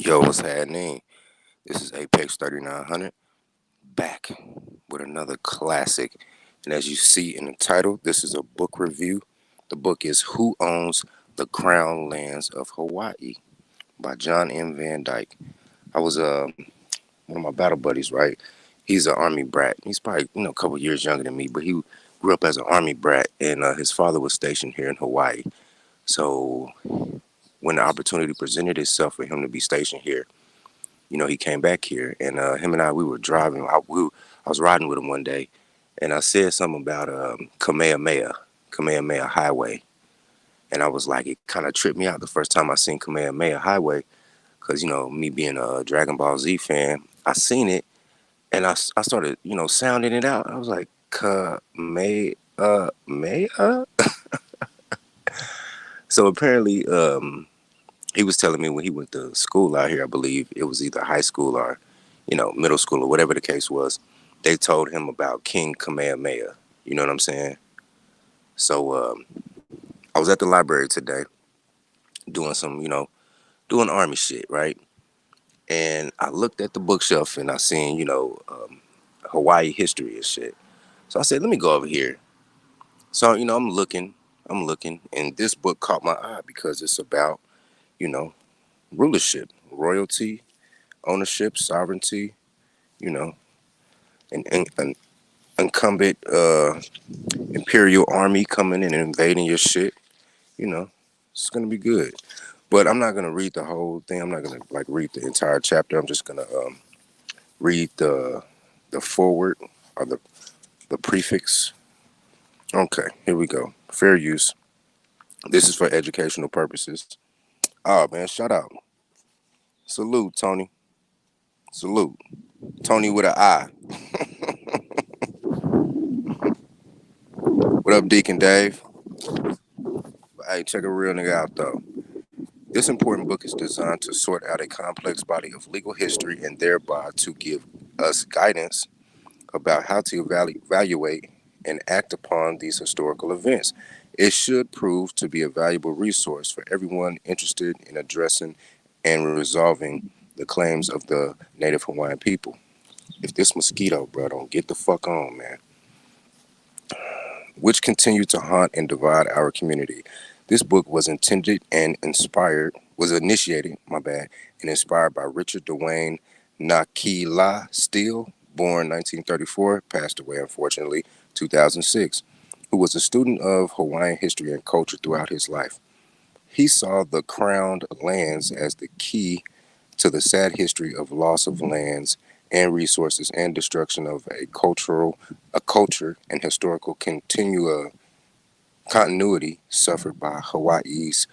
Yo, what's happening? This is Apex 3900 back with another classic. And as you see in the title, this is a book review. The book is Who Owns the Crown Lands of Hawaii by John M. Van Dyke. I was one of my battle buddies, right? He's an army brat. He's probably a couple years younger than me, but he grew up as an army brat, and his father was stationed here in Hawaii. So when the opportunity presented itself for him to be stationed here, he came back here, and him and I, we were driving. I was riding with him one day, and I said something about Kamehameha Highway, and I was like, it kind of tripped me out the first time I seen Kamehameha Highway, because me being a Dragon Ball Z fan, I seen it, and I started sounding it out. I was like, Kamehameha. So apparently, he was telling me when he went to school out here, I believe it was either high school or, middle school or whatever the case was, they told him about King Kamehameha. You know what I'm saying? So I was at the library today doing doing army shit, right? And I looked at the bookshelf and I seen, Hawaii history and shit. So I said, let me go over here. So, I'm looking, and this book caught my eye because it's about, you know, rulership, royalty, ownership, sovereignty, you know, an incumbent imperial army coming in and invading your shit. You know, it's gonna be good. But I'm not gonna read the whole thing. I'm not gonna like read the entire chapter. I'm just gonna read the forward or the prefix. Okay, here we go. Fair use. This is for educational purposes. Oh man, shout out. Salute, Tony. Salute. Tony with an I. What up, Deacon Dave? Hey, check a real nigga out though. This important book is designed to sort out a complex body of legal history and thereby to give us guidance about how to evaluate and act upon these historical events. It should prove to be a valuable resource for everyone interested in addressing and resolving the claims of the Native Hawaiian people. If this mosquito, bro, don't get the fuck on, man, which continue to haunt and divide our community. This book was initiated, my bad, and inspired by Richard Dwayne Nakila Steele, born 1934, passed away unfortunately 2006, who was a student of Hawaiian history and culture throughout his life. He saw the crowned lands as the key to the sad history of loss of lands and resources and destruction of a culture and historical continuity suffered by Hawaii's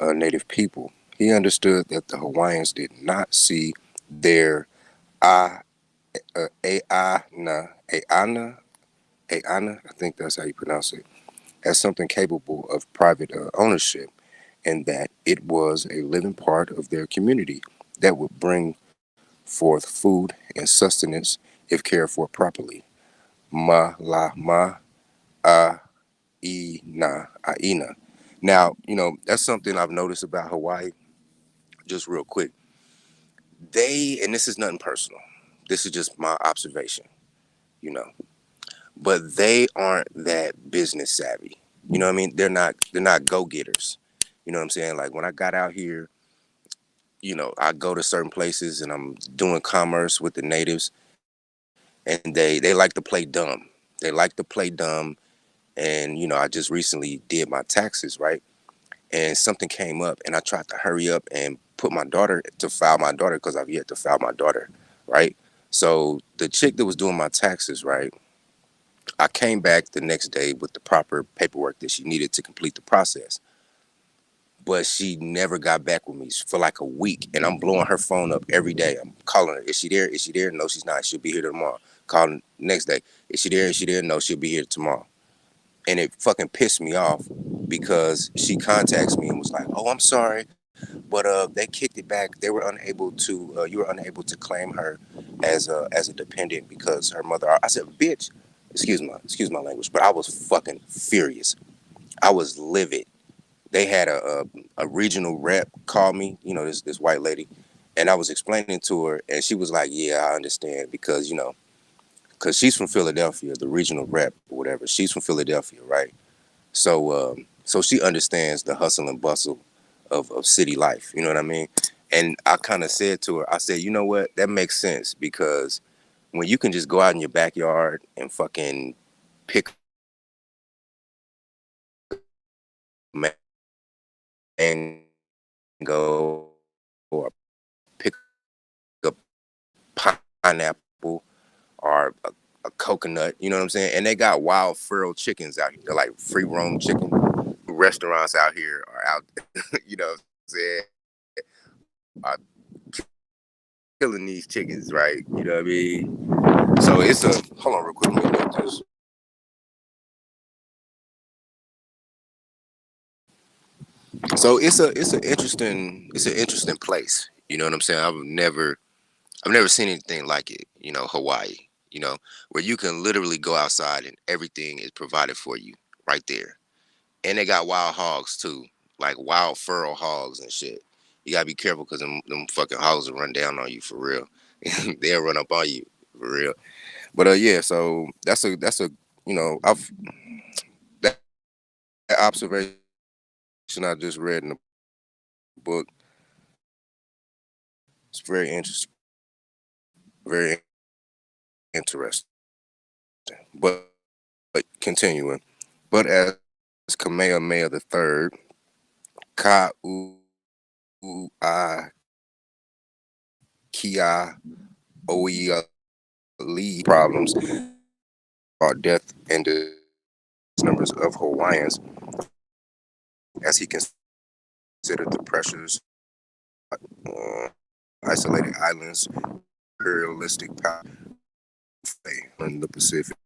native people. He understood that the Hawaiians did not see their A- Aana, I think that's how you pronounce it, as something capable of private ownership, and that it was a living part of their community that would bring forth food and sustenance if cared for properly. Ma la ma a aina. Now, that's something I've noticed about Hawaii, just real quick. And this is nothing personal, this is just my observation, you know, but they aren't that business savvy. You know what I mean? They're not go-getters. You know what I'm saying? Like when I got out here, I go to certain places and I'm doing commerce with the natives, and they like to play dumb. They like to play dumb. And I just recently did my taxes, right? And something came up and I tried to hurry up and put my daughter to file my daughter because I've yet to file my daughter, right? So the chick that was doing my taxes, right? I came back the next day with the proper paperwork that she needed to complete the process. But she never got back with me for like a week. And I'm blowing her phone up every day. I'm calling her. Is she there? Is she there? No, she's not. She'll be here tomorrow. Calling next day. Is she there? Is she there? No, she'll be here tomorrow. And it fucking pissed me off because she contacts me and was like, "Oh, I'm sorry, but they kicked it back. They were unable to. You were unable to claim her as a dependent because her mother." I said, "Bitch, excuse my language," but I was fucking furious. I was livid. They had a regional rep call me. This white lady, And I was explaining to her, and she was like, "Yeah, I understand because because she's from Philadelphia, the regional rep or whatever. She's from Philadelphia, right? So she understands the hustle and bustle of city life. You know what I mean?" And I kind of said to her, I said, "You know what? That makes sense because when you can just go out in your backyard and fucking pick a mango or pick a pineapple or a coconut, you know what I'm saying? And they got wild feral chickens out here. They're like free roam chicken. Restaurants out here are out, you know what I'm saying? Are killing these chickens, right? You know what I mean? So it's a hold on real quick. Let me get this. So it's an interesting place. You know what I'm saying? I've never seen anything like it. Hawaii. Where you can literally go outside and everything is provided for you right there. And they got wild hogs too, like wild feral hogs and shit. You gotta be careful because them fucking hogs will run down on you for real. They'll run up on you for real. But yeah, so that's a I've that observation I just read in the book. It's very interesting, very interesting. But continuing, but as Kamehameha the Third, Ka I Kia Oia lead problems are death and numbers of Hawaiians as he considered the pressures on isolated islands, imperialistic power in the Pacific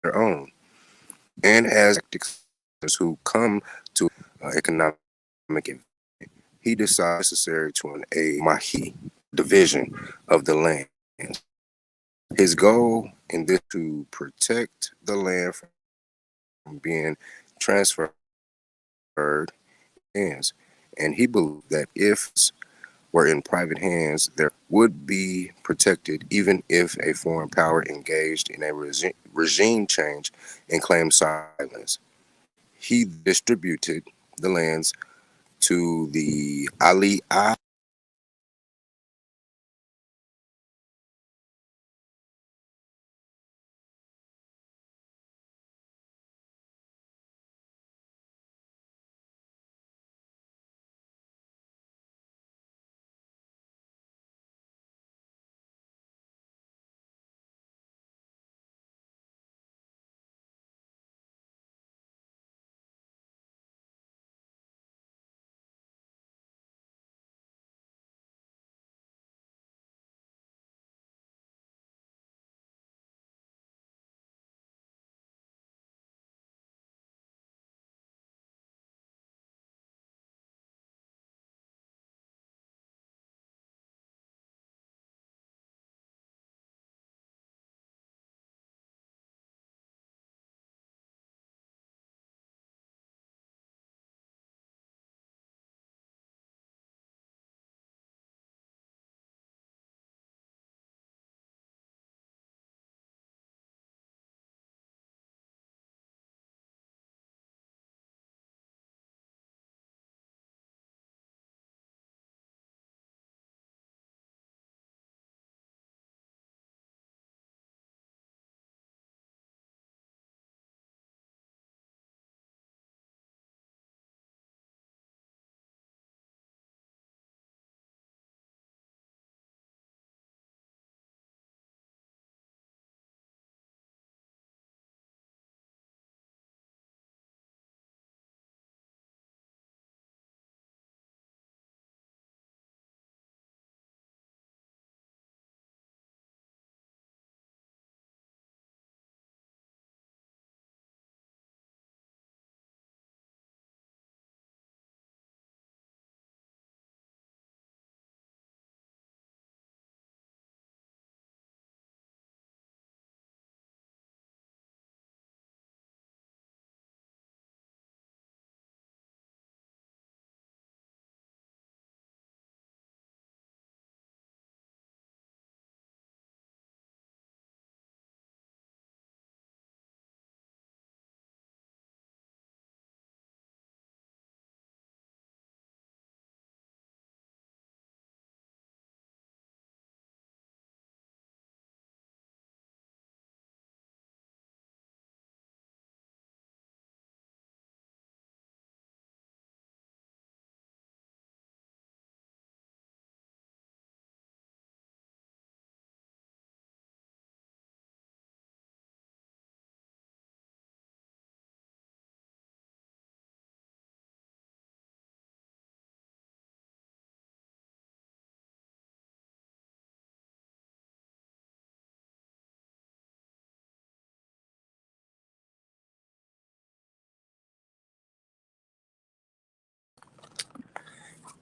their own, and as tactics who come to economic advantage. He decided necessary to an a mahi division of the land. His goal in this to protect the land from being transferred hands, and he believed that if were in private hands, there would be protected even if a foreign power engaged in a regime change and claimed silence. He distributed the lands to the Ali'i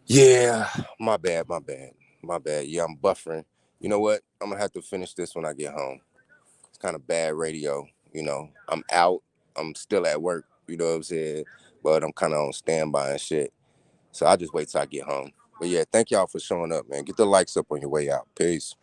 Yeah, my bad. Yeah, I'm buffering. You know what? I'm gonna have to finish this when I get home. It's kind of bad radio. I'm out. I'm still at work. You know what I'm saying? But I'm kind of on standby and shit. So I'll just wait till I get home. But yeah, thank y'all for showing up, man. Get the likes up on your way out. Peace.